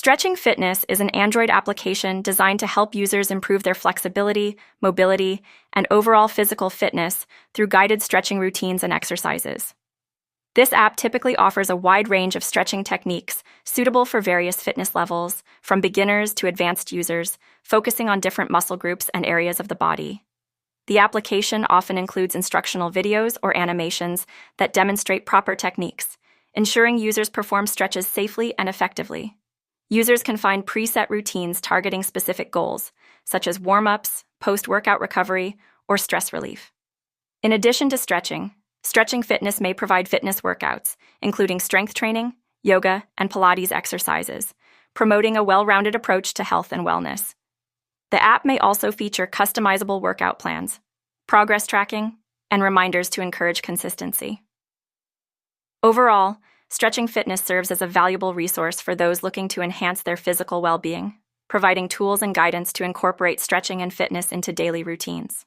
Stretching Fitness is an Android application designed to help users improve their flexibility, mobility, and overall physical fitness through guided stretching routines and exercises. This app typically offers a wide range of stretching techniques suitable for various fitness levels, from beginners to advanced users, focusing on different muscle groups and areas of the body. The application often includes instructional videos or animations that demonstrate proper techniques, ensuring users perform stretches safely and effectively. Users can find preset routines targeting specific goals, such as warm-ups, post-workout recovery, or stress relief. In addition to Stretching Fitness may provide fitness workouts, including strength training, yoga, and Pilates exercises, promoting a well-rounded approach to health and wellness. The app may also feature customizable workout plans, progress tracking, and reminders to encourage consistency. Overall, Stretching Fitness serves as a valuable resource for those looking to enhance their physical well-being, providing tools and guidance to incorporate stretching and fitness into daily routines.